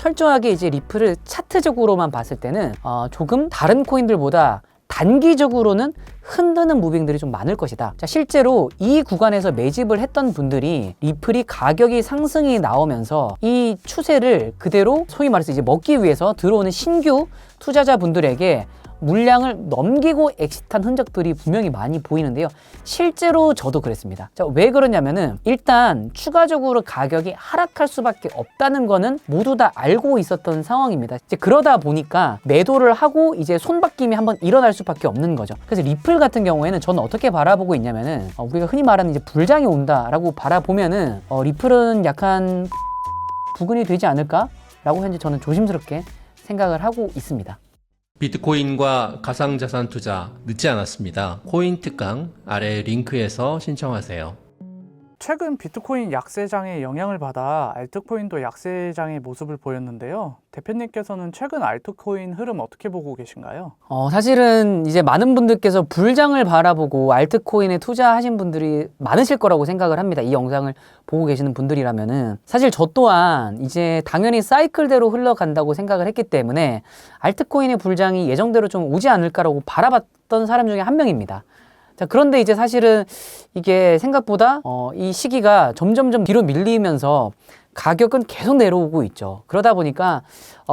철저하게 이제 리플을 차트적으로만 봤을 때는 조금 다른 코인들보다 단기적으로는 흔드는 무빙들이 좀 많을 것이다. 자, 실제로 이 구간에서 매집을 했던 분들이 리플이 가격이 상승이 나오면서 이 추세를 그대로 소위 말해서 이제 먹기 위해서 들어오는 신규 투자자분들에게 물량을 넘기고 엑시트한 흔적들이 분명히 많이 보이는데요. 실제로 저도 그랬습니다. 자, 왜 그러냐면은 일단 추가적으로 가격이 하락할 수밖에 없다는 거는 모두 다 알고 있었던 상황입니다. 이제 그러다 보니까 매도를 하고 이제 손바뀜이 한번 일어날 수밖에 없는 거죠. 그래서 리플 같은 경우에는 저는 어떻게 바라보고 있냐면은 우리가 흔히 말하는 이제 불장이 온다라고 바라보면은 리플은 약간 부근이 되지 않을까라고 현재 저는 조심스럽게 생각을 하고 있습니다. 비트코인과 가상자산 투자 늦지 않았습니다. 코인 특강 아래 링크에서 신청하세요. 최근 비트코인 약세장의 영향을 받아 알트코인도 약세장의 모습을 보였는데요. 대표님께서는 최근 알트코인 흐름 어떻게 보고 계신가요? 사실은 이제 많은 분들께서 불장을 바라보고 알트코인에 투자하신 분들이 많으실 거라고 생각을 합니다. 이 영상을 보고 계시는 분들이라면은. 사실 저 또한 이제 당연히 사이클대로 흘러간다고 생각을 했기 때문에 알트코인의 불장이 예정대로 좀 오지 않을까라고 바라봤던 사람 중에 한 명입니다. 자, 그런데 이제 사실은 이게 생각보다 이 시기가 점점점 뒤로 밀리면서 가격은 계속 내려오고 있죠. 그러다 보니까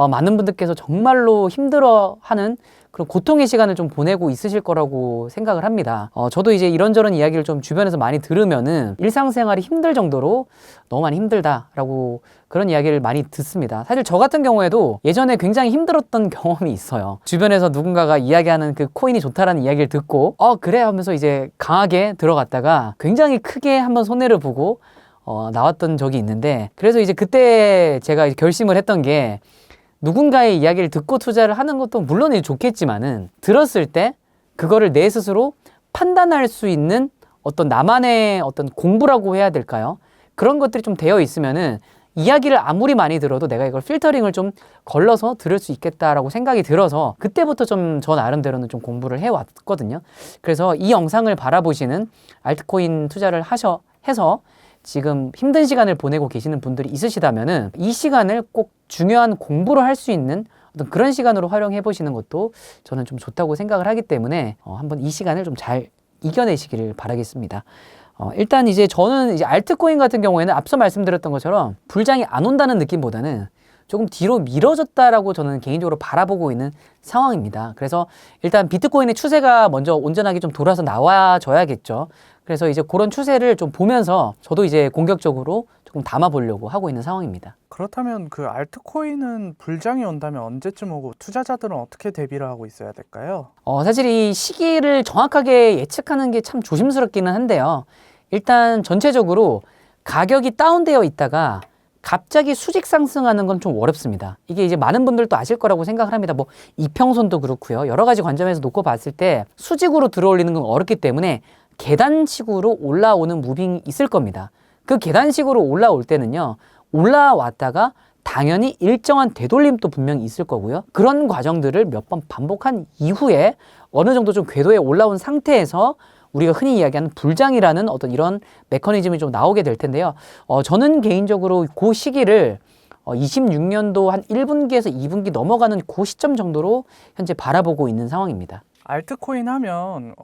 많은 분들께서 정말로 힘들어하는 그런 고통의 시간을 좀 보내고 있으실 거라고 생각을 합니다. 저도 이제 이런저런 이야기를 좀 주변에서 많이 들으면은 일상생활이 힘들 정도로 너무 많이 힘들다라고 그런 이야기를 많이 듣습니다. 사실 저 같은 경우에도 예전에 굉장히 힘들었던 경험이 있어요. 주변에서 누군가가 이야기하는 그 코인이 좋다라는 이야기를 듣고 그래 하면서 이제 강하게 들어갔다가 굉장히 크게 한번 손해를 보고 나왔던 적이 있는데, 그래서 이제 그때 제가 이제 결심을 했던 게 누군가의 이야기를 듣고 투자를 하는 것도 물론 좋겠지만은 들었을 때 그거를 내 스스로 판단할 수 있는 어떤 나만의 어떤 공부라고 해야 될까요? 그런 것들이 좀 되어 있으면은 이야기를 아무리 많이 들어도 내가 이걸 필터링을 좀 걸러서 들을 수 있겠다라고 생각이 들어서 그때부터 좀 저 나름대로는 좀 공부를 해왔거든요. 그래서 이 영상을 바라보시는 알트코인 투자를 해서 지금 힘든 시간을 보내고 계시는 분들이 있으시다면은 이 시간을 꼭 중요한 공부를 할 수 있는 어떤 그런 시간으로 활용해 보시는 것도 저는 좀 좋다고 생각을 하기 때문에 한번 이 시간을 좀 잘 이겨내시기를 바라겠습니다. 일단 이제 저는 이제 알트코인 같은 경우에는 앞서 말씀드렸던 것처럼 불장이 안 온다는 느낌보다는 조금 뒤로 미뤄졌다라고 저는 개인적으로 바라보고 있는 상황입니다. 그래서 일단 비트코인의 추세가 먼저 온전하게 좀 돌아서 나와줘야겠죠. 그래서 이제 그런 추세를 좀 보면서 저도 이제 공격적으로 조금 담아보려고 하고 있는 상황입니다. 그렇다면 그 알트코인은 불장이 온다면 언제쯤 오고 투자자들은 어떻게 대비를 하고 있어야 될까요? 사실 이 시기를 정확하게 예측하는 게 참 조심스럽기는 한데요. 일단 전체적으로 가격이 다운되어 있다가 갑자기 수직 상승하는 건 좀 어렵습니다. 이게 이제 많은 분들도 아실 거라고 생각을 합니다. 뭐 이평선도 그렇고요. 여러 가지 관점에서 놓고 봤을 때 수직으로 들어올리는 건 어렵기 때문에 계단식으로 올라오는 무빙이 있을 겁니다. 그 계단식으로 올라올 때는요, 올라왔다가 당연히 일정한 되돌림도 분명히 있을 거고요. 그런 과정들을 몇 번 반복한 이후에 어느 정도 좀 궤도에 올라온 상태에서 우리가 흔히 이야기하는 불장이라는 어떤 이런 메커니즘이 좀 나오게 될 텐데요. 저는 개인적으로 그 시기를 26년도 한 1분기에서 2분기 넘어가는 그 시점 정도로 현재 바라보고 있는 상황입니다. 알트코인 하면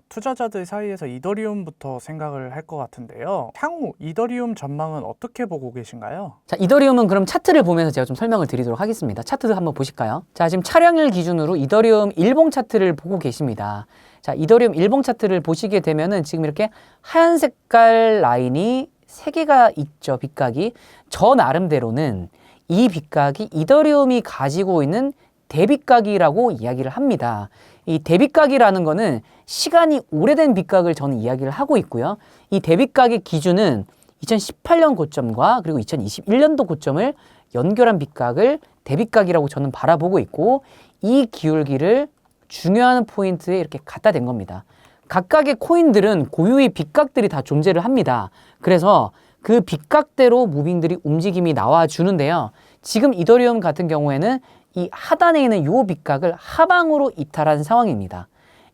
투자자들 사이에서 이더리움부터 생각을 할 것 같은데요. 향후 이더리움 전망은 어떻게 보고 계신가요? 자, 이더리움은 그럼 차트를 보면서 제가 좀 설명을 드리도록 하겠습니다. 차트도 한번 보실까요? 자, 지금 촬영일 기준으로 이더리움 일봉 차트를 보고 계십니다. 자, 이더리움 일봉 차트를 보시게 되면은 지금 이렇게 하얀 색깔 라인이 3개가 있죠, 빗각이. 저 나름대로는 이 빗각이 이더리움이 가지고 있는 대빗각이라고 이야기를 합니다. 이 대빗각이라는 거는 시간이 오래된 빗각을 저는 이야기를 하고 있고요. 이 대빗각의 기준은 2018년 고점과 그리고 2021년도 고점을 연결한 빗각을 대빗각이라고 저는 바라보고 있고, 이 기울기를 중요한 포인트에 이렇게 갖다 댄 겁니다. 각각의 코인들은 고유의 빗각들이 다 존재를 합니다. 그래서 그 빗각대로 무빙들이 움직임이 나와주는데요. 지금 이더리움 같은 경우에는 이 하단에 있는 이 빗각을 하방으로 이탈한 상황입니다.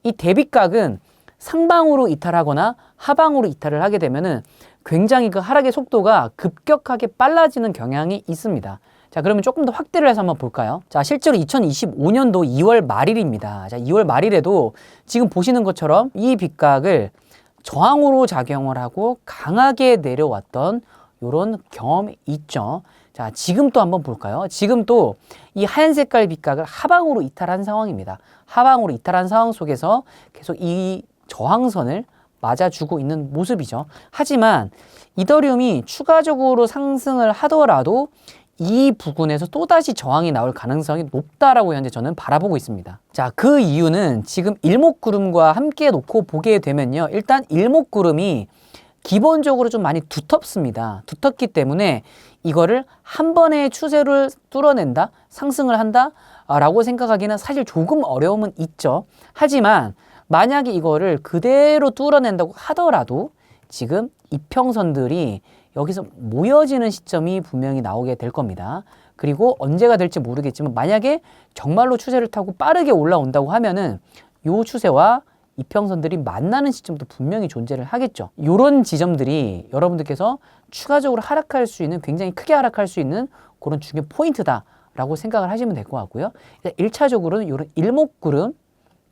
이 대빗각은 상방으로 이탈하거나 하방으로 이탈을 하게 되면은 굉장히 그 하락의 속도가 급격하게 빨라지는 경향이 있습니다. 자, 그러면 조금 더 확대를 해서 한번 볼까요? 자, 실제로 2025년도 2월 말일입니다. 자, 2월 말일에도 지금 보시는 것처럼 이 빗각을 저항으로 작용을 하고 강하게 내려왔던 이런 경험이 있죠. 자, 지금 또 한번 볼까요? 지금 또 이 하얀 색깔 빗각을 하방으로 이탈한 상황입니다. 하방으로 이탈한 상황 속에서 계속 이 저항선을 맞아주고 있는 모습이죠. 하지만 이더리움이 추가적으로 상승을 하더라도 이 부근에서 또다시 저항이 나올 가능성이 높다라고 현재 저는 바라보고 있습니다. 자, 그 이유는 지금 일목구름과 함께 놓고 보게 되면요. 일단 일목구름이 기본적으로 좀 많이 두텁습니다. 두텁기 때문에 이거를 한 번에 추세를 뚫어낸다, 상승을 한다 라고 생각하기는 사실 조금 어려움은 있죠. 하지만 만약에 이거를 그대로 뚫어낸다고 하더라도 지금 이평선들이 여기서 모여지는 시점이 분명히 나오게 될 겁니다. 그리고 언제가 될지 모르겠지만 만약에 정말로 추세를 타고 빠르게 올라온다고 하면은 요 추세와 이평선들이 만나는 시점도 분명히 존재를 하겠죠. 이런 지점들이 여러분들께서 추가적으로 하락할 수 있는, 굉장히 크게 하락할 수 있는 그런 중요 포인트다라고 생각을 하시면 될 것 같고요. 1차적으로는 이런 일목구름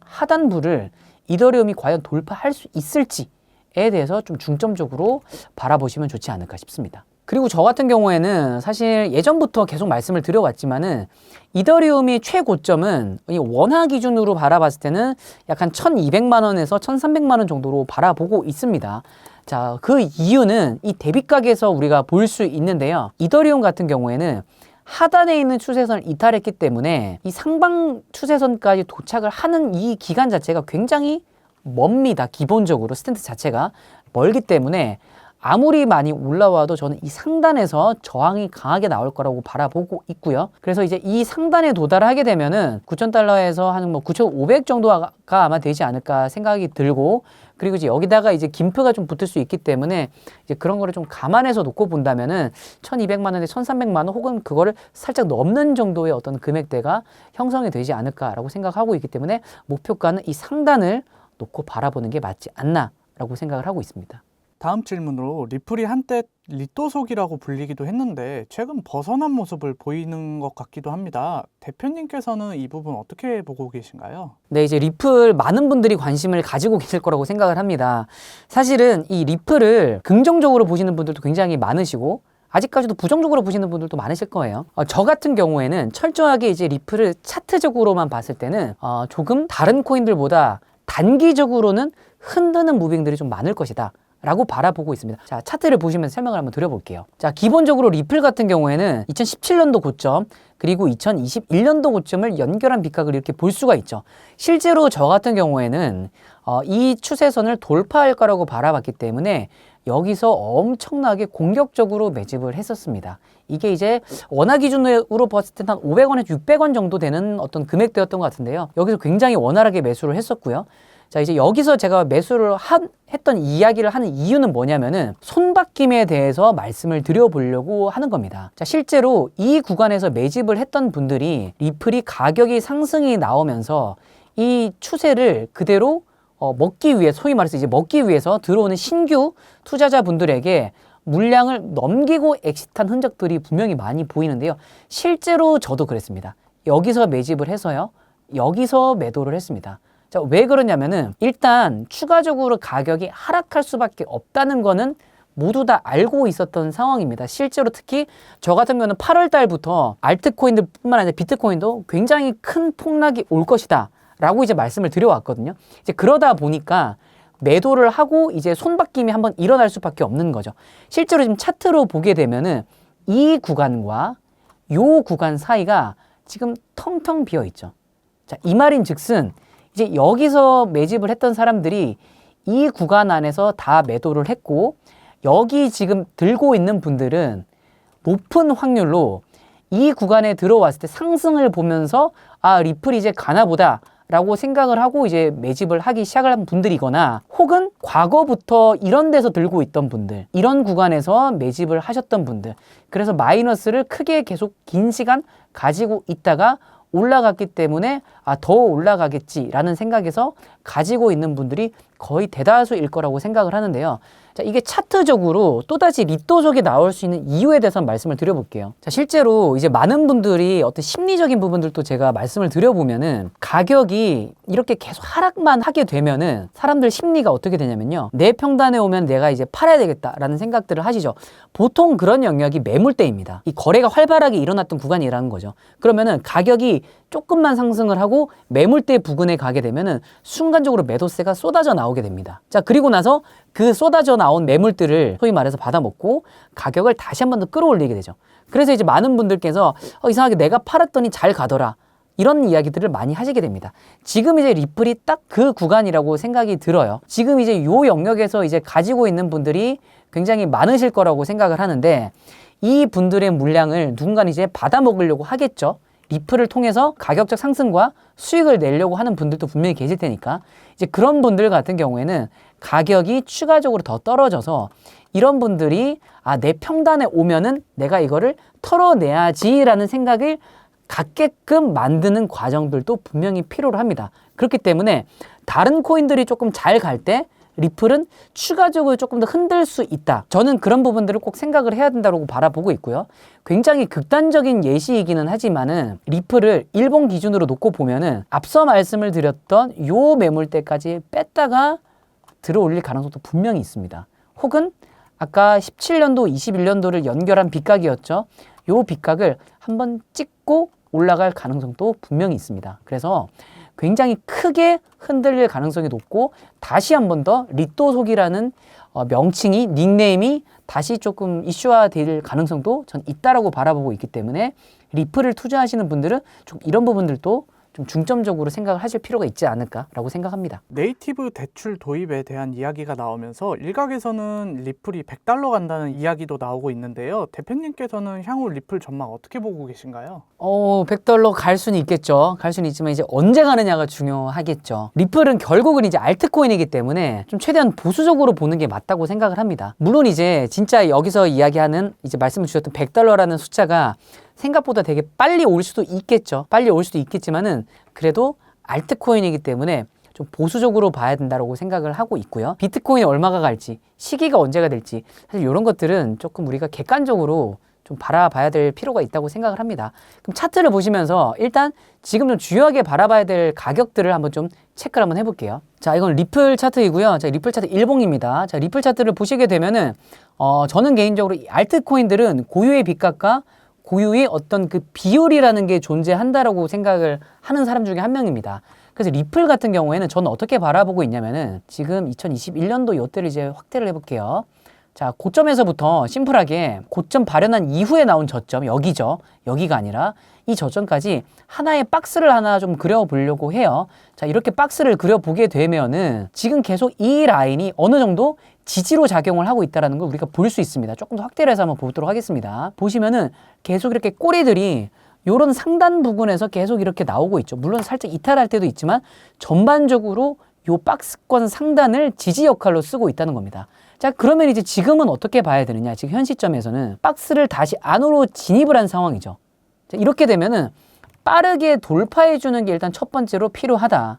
하단부를 이더리움이 과연 돌파할 수 있을지에 대해서 좀 중점적으로 바라보시면 좋지 않을까 싶습니다. 그리고 저 같은 경우에는 사실 예전부터 계속 말씀을 드려왔지만은 이더리움의 최고점은 이 원화 기준으로 바라봤을 때는 약 한 1,200만 원에서 1,300만 원 정도로 바라보고 있습니다. 자, 그 이유는 이 대비각에서 우리가 볼 수 있는데요. 이더리움 같은 경우에는 하단에 있는 추세선을 이탈했기 때문에 이 상방 추세선까지 도착을 하는 이 기간 자체가 굉장히 멉니다. 기본적으로 스탠스 자체가 멀기 때문에 아무리 많이 올라와도 저는 이 상단에서 저항이 강하게 나올 거라고 바라보고 있고요. 그래서 이제 이 상단에 도달하게 되면은 9,000달러에서 한 뭐 9,500 정도가 아마 되지 않을까 생각이 들고, 그리고 이제 여기다가 이제 김프가 좀 붙을 수 있기 때문에 이제 그런 거를 좀 감안해서 놓고 본다면은 1,200만 원에 1,300만 원 혹은 그거를 살짝 넘는 정도의 어떤 금액대가 형성이 되지 않을까라고 생각하고 있기 때문에 목표가는 이 상단을 놓고 바라보는 게 맞지 않나라고 생각을 하고 있습니다. 다음 질문으로 리플이 한때 리또속이라고 불리기도 했는데 최근 벗어난 모습을 보이는 것 같기도 합니다. 대표님께서는 이 부분 어떻게 보고 계신가요? 네, 이제 리플 많은 분들이 관심을 가지고 계실 거라고 생각을 합니다. 사실은 이 리플을 긍정적으로 보시는 분들도 굉장히 많으시고 아직까지도 부정적으로 보시는 분들도 많으실 거예요. 저 같은 경우에는 철저하게 이제 리플을 차트적으로만 봤을 때는 조금 다른 코인들보다 단기적으로는 흔드는 무빙들이 좀 많을 것이다 라고 바라보고 있습니다. 자, 차트를 보시면서 설명을 한번 드려볼게요. 자, 기본적으로 리플 같은 경우에는 2017년도 고점 그리고 2021년도 고점을 연결한 빗각을 이렇게 볼 수가 있죠. 실제로 저 같은 경우에는 이 추세선을 돌파할 거라고 바라봤기 때문에 여기서 엄청나게 공격적으로 매집을 했었습니다. 이게 이제 원화 기준으로 봤을 때 한 500원에서 600원 정도 되는 어떤 금액대였던 것 같은데요. 여기서 굉장히 원활하게 매수를 했었고요. 자, 이제 여기서 제가 매수를 했던 이야기를 하는 이유는 뭐냐면은 손바뀜에 대해서 말씀을 드려보려고 하는 겁니다. 자, 실제로 이 구간에서 매집을 했던 분들이 리플이 가격이 상승이 나오면서 이 추세를 그대로 먹기 위해, 소위 말해서 이제 먹기 위해서 들어오는 신규 투자자분들에게 물량을 넘기고 엑시트한 흔적들이 분명히 많이 보이는데요. 실제로 저도 그랬습니다. 여기서 매집을 해서요. 여기서 매도를 했습니다. 자, 왜 그러냐면은 일단 추가적으로 가격이 하락할 수밖에 없다는 거는 모두 다 알고 있었던 상황입니다. 실제로 특히 저 같은 경우는 8월 달부터 알트코인들 뿐만 아니라 비트코인도 굉장히 큰 폭락이 올 것이다 라고 이제 말씀을 드려왔거든요. 이제 그러다 보니까 매도를 하고 이제 손바뀜이 한번 일어날 수밖에 없는 거죠. 실제로 지금 차트로 보게 되면은 이 구간과 요 구간 사이가 지금 텅텅 비어 있죠. 자, 이 말인 즉슨 이제 여기서 매집을 했던 사람들이 이 구간 안에서 다 매도를 했고, 여기 지금 들고 있는 분들은 높은 확률로 이 구간에 들어왔을 때 상승을 보면서 아, 리플이 이제 가나 보다 라고 생각을 하고 이제 매집을 하기 시작을 한 분들이거나, 혹은 과거부터 이런 데서 들고 있던 분들, 이런 구간에서 매집을 하셨던 분들, 그래서 마이너스를 크게 계속 긴 시간 가지고 있다가 올라갔기 때문에 더 올라가겠지라는 생각에서 가지고 있는 분들이 거의 대다수일 거라고 생각을 하는데요. 자, 이게 차트적으로 또다시 리또석이 나올 수 있는 이유에 대해서 말씀을 드려볼게요. 자, 실제로 이제 많은 분들이 어떤 심리적인 부분들도 제가 말씀을 드려보면은 가격이 이렇게 계속 하락만 하게 되면은 사람들 심리가 어떻게 되냐면요. 내 평단에 오면 내가 이제 팔아야 되겠다라는 생각들을 하시죠. 보통 그런 영역이 매물대입니다. 이 거래가 활발하게 일어났던 구간이라는 거죠. 그러면은 가격이 조금만 상승을 하고 매물대 부근에 가게 되면은 순간적으로 매도세가 쏟아져 나오게 됩니다. 자, 그리고 나서 그 쏟아져 나온 매물들을 소위 말해서 받아먹고 가격을 다시 한 번 더 끌어올리게 되죠. 그래서 이제 많은 분들께서 이상하게 내가 팔았더니 잘 가더라, 이런 이야기들을 많이 하시게 됩니다. 지금 이제 리플이 딱 그 구간이라고 생각이 들어요. 지금 이제 요 영역에서 이제 가지고 있는 분들이 굉장히 많으실 거라고 생각을 하는데, 이 분들의 물량을 누군가는 이제 받아먹으려고 하겠죠. 리플을 통해서 가격적 상승과 수익을 내려고 하는 분들도 분명히 계실 테니까, 이제 그런 분들 같은 경우에는 가격이 추가적으로 더 떨어져서 이런 분들이 내 평단에 오면은 내가 이거를 털어내야지라는 생각을 갖게끔 만드는 과정들도 분명히 필요로 합니다. 그렇기 때문에 다른 코인들이 조금 잘 갈 때 리플은 추가적으로 조금 더 흔들 수 있다. 저는 그런 부분들을 꼭 생각을 해야 된다고 바라보고 있고요. 굉장히 극단적인 예시이기는 하지만은 리플을 일본 기준으로 놓고 보면은 앞서 말씀을 드렸던 요 매물대까지 뺐다가 들어올릴 가능성도 분명히 있습니다. 혹은 아까 17년도, 21년도를 연결한 빗각이었죠. 요 빗각을 한번 찍고 올라갈 가능성도 분명히 있습니다. 그래서 굉장히 크게 흔들릴 가능성이 높고, 다시 한 번 더 리또속이라는 명칭이, 닉네임이 다시 조금 이슈화될 가능성도 전 있다라고 바라보고 있기 때문에 리플을 투자하시는 분들은 좀 이런 부분들도 좀 중점적으로 생각을 하실 필요가 있지 않을까라고 생각합니다. 네이티브 대출 도입에 대한 이야기가 나오면서 일각에서는 리플이 100달러 간다는 이야기도 나오고 있는데요. 대표님께서는 향후 리플 전망 어떻게 보고 계신가요? 100달러 갈 수는 있겠죠. 갈 수는 있지만 이제 언제 가느냐가 중요하겠죠. 리플은 결국은 이제 알트코인이기 때문에 좀 최대한 보수적으로 보는 게 맞다고 생각을 합니다. 물론 이제 진짜 여기서 이야기하는 이제 말씀을 주셨던 100달러라는 숫자가 생각보다 되게 빨리 올 수도 있겠죠. 빨리 올 수도 있겠지만은 그래도 알트코인이기 때문에 좀 보수적으로 봐야 된다고 생각을 하고 있고요. 비트코인이 얼마가 갈지, 시기가 언제가 될지, 사실 이런 것들은 조금 우리가 객관적으로 좀 바라봐야 될 필요가 있다고 생각을 합니다. 그럼 차트를 보시면서 일단 지금 좀 주요하게 바라봐야 될 가격들을 한번 좀 체크를 한번 해볼게요. 자, 이건 리플 차트이고요. 자, 리플 차트 일봉입니다. 자, 리플 차트를 보시게 되면은 저는 개인적으로 이 알트코인들은 고유의 빚값과 고유의 어떤 그 비율이라는 게 존재한다라고 생각을 하는 사람 중에 한 명입니다. 그래서 리플 같은 경우에는 저는 어떻게 바라보고 있냐면은 지금 2021년도 요때를 이제 확대를 해볼게요. 자, 고점에서부터 심플하게 고점 발현한 이후에 나온 저점, 여기죠. 여기가 아니라 이 저점까지 하나의 박스를 하나 좀 그려보려고 해요. 자, 이렇게 박스를 그려보게 되면은 지금 계속 이 라인이 어느 정도 지지로 작용을 하고 있다는 걸 우리가 볼 수 있습니다. 조금 더 확대를 해서 한번 보도록 하겠습니다. 보시면은 계속 이렇게 꼬리들이 요런 상단 부분에서 계속 이렇게 나오고 있죠. 물론 살짝 이탈할 때도 있지만 전반적으로 요 박스권 상단을 지지 역할로 쓰고 있다는 겁니다. 자, 그러면 이제 지금은 어떻게 봐야 되느냐? 지금 현 시점에서는 박스를 다시 안으로 진입을 한 상황이죠. 자, 이렇게 되면은 빠르게 돌파해 주는 게 일단 첫 번째로 필요하다.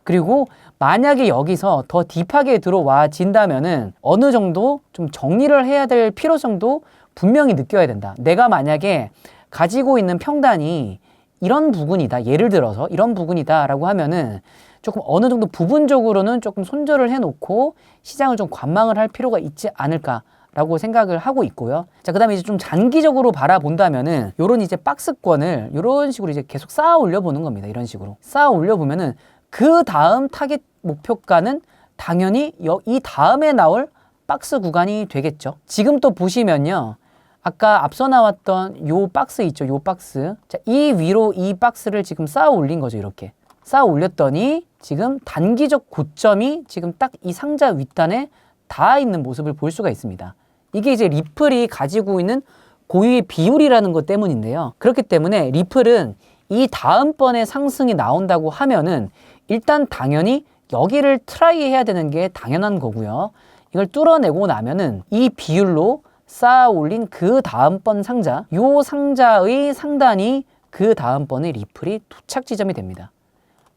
그리고 만약에 여기서 더 딥하게 들어와 진다면은 어느 정도 좀 정리를 해야 될 필요성도 분명히 느껴야 된다. 내가 만약에 가지고 있는 평단이 이런 부분이다. 예를 들어서 이런 부분이다 라고 하면은 조금 어느 정도 부분적으로는 조금 손절을 해놓고 시장을 좀 관망을 할 필요가 있지 않을까라고 생각을 하고 있고요. 자, 그 다음에 이제 좀 장기적으로 바라본다면은 요런 이제 박스권을 요런 식으로 이제 계속 쌓아 올려보는 겁니다. 이런 식으로 쌓아 올려보면은 그 다음 타겟 목표가는 당연히 이 다음에 나올 박스 구간이 되겠죠. 지금 또 보시면요. 아까 앞서 나왔던 요 박스 있죠. 요 박스. 자, 이 위로 이 박스를 지금 쌓아 올린 거죠. 이렇게. 쌓아 올렸더니 지금 단기적 고점이 지금 딱 이 상자 윗단에 닿아 있는 모습을 볼 수가 있습니다. 이게 이제 리플이 가지고 있는 고유의 비율이라는 것 때문인데요. 그렇기 때문에 리플은 이 다음번에 상승이 나온다고 하면은 일단 당연히 여기를 트라이 해야 되는 게 당연한 거고요. 이걸 뚫어내고 나면은 이 비율로 쌓아 올린 그 다음번 상자, 요 상자의 상단이 그 다음번에 리플이 도착 지점이 됩니다.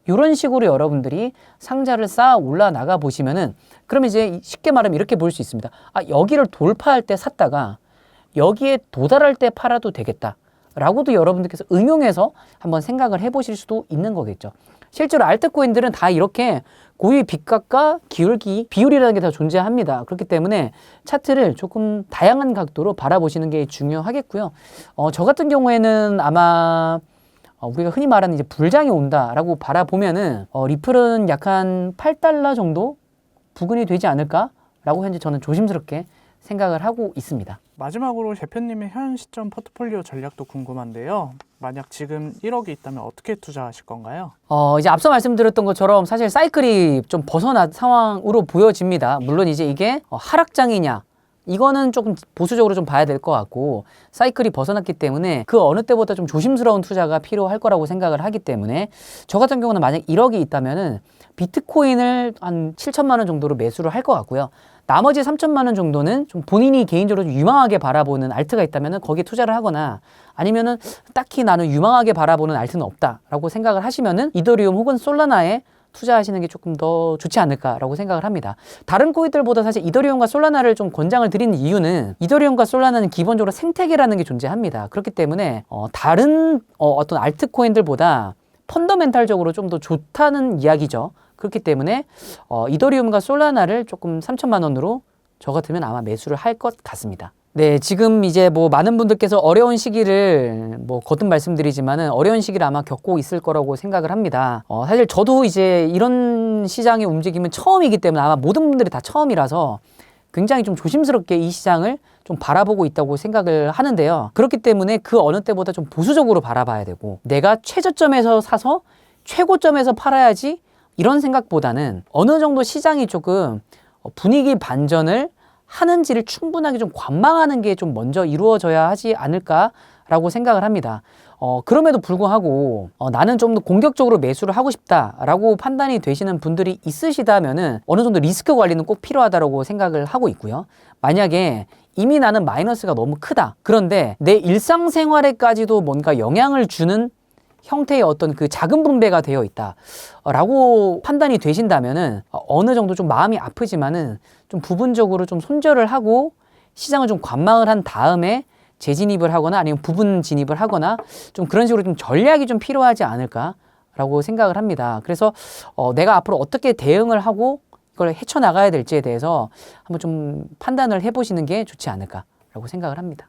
이런 식으로 여러분들이 상자를 쌓아 올라나가 보시면은 그러면 이제 쉽게 말하면 이렇게 볼 수 있습니다. 아, 여기를 돌파할 때 샀다가 여기에 도달할 때 팔아도 되겠다 라고도 여러분들께서 응용해서 한번 생각을 해보실 수도 있는 거겠죠. 실제로 알트코인들은 다 이렇게 고유의 빗각과 기울기, 비율이라는 게 다 존재합니다. 그렇기 때문에 차트를 조금 다양한 각도로 바라보시는 게 중요하겠고요. 저 같은 경우에는 아마 우리가 흔히 말하는 이제 불장이 온다라고 바라보면은 리플은 약 한 8달러 정도 부근이 되지 않을까라고 현재 저는 조심스럽게 생각을 하고 있습니다. 마지막으로 대표님의 현 시점 포트폴리오 전략도 궁금한데요. 만약 지금 1억이 있다면 어떻게 투자하실 건가요? 이제 앞서 말씀드렸던 것처럼 사실 사이클이 좀 벗어난 상황으로 보여집니다. 물론 이제 이게 하락장이냐, 이거는 조금 보수적으로 좀 봐야 될 것 같고, 사이클이 벗어났기 때문에 그 어느 때보다 좀 조심스러운 투자가 필요할 거라고 생각을 하기 때문에 저 같은 경우는 만약 1억이 있다면은 비트코인을 한 7천만 원 정도로 매수를 할 것 같고요. 나머지 3천만 원 정도는 좀 본인이 개인적으로 유망하게 바라보는 알트가 있다면은 거기에 투자를 하거나, 아니면은 딱히 나는 유망하게 바라보는 알트는 없다라고 생각을 하시면은 이더리움 혹은 솔라나에 투자하시는 게 조금 더 좋지 않을까라고 생각을 합니다. 다른 코인들보다 사실 이더리움과 솔라나를 좀 권장을 드리는 이유는 이더리움과 솔라나는 기본적으로 생태계라는 게 존재합니다. 그렇기 때문에 다른 어떤 알트 코인들보다 펀더멘탈적으로 좀 더 좋다는 이야기죠. 그렇기 때문에 이더리움과 솔라나를 조금 3천만 원으로 저 같으면 아마 매수를 할 것 같습니다. 네, 지금 이제 뭐 많은 분들께서 어려운 시기를 뭐 거듭 말씀드리지만은 어려운 시기를 아마 겪고 있을 거라고 생각을 합니다. 사실 저도 이제 이런 시장의 움직임은 처음이기 때문에 아마 모든 분들이 다 처음이라서 굉장히 좀 조심스럽게 이 시장을 좀 바라보고 있다고 생각을 하는데요. 그렇기 때문에 그 어느 때보다 좀 보수적으로 바라봐야 되고, 내가 최저점에서 사서 최고점에서 팔아야지 이런 생각보다는 어느 정도 시장이 조금 분위기 반전을 하는지를 충분하게 좀 관망하는 게 좀 먼저 이루어져야 하지 않을까라고 생각을 합니다. 그럼에도 불구하고 나는 좀 더 공격적으로 매수를 하고 싶다라고 판단이 되시는 분들이 있으시다면은 어느 정도 리스크 관리는 꼭 필요하다고 생각을 하고 있고요. 만약에 이미 나는 마이너스가 너무 크다. 그런데 내 일상생활에까지도 뭔가 영향을 주는 형태의 어떤 그 자금 분배가 되어 있다라고 판단이 되신다면은 어느 정도 좀 마음이 아프지만은 좀 부분적으로 좀 손절을 하고 시장을 좀 관망을 한 다음에 재진입을 하거나 아니면 부분 진입을 하거나 좀 그런 식으로 좀 전략이 좀 필요하지 않을까라고 생각을 합니다. 그래서 내가 앞으로 어떻게 대응을 하고 이걸 헤쳐나가야 될지에 대해서 한번 좀 판단을 해보시는 게 좋지 않을까라고 생각을 합니다.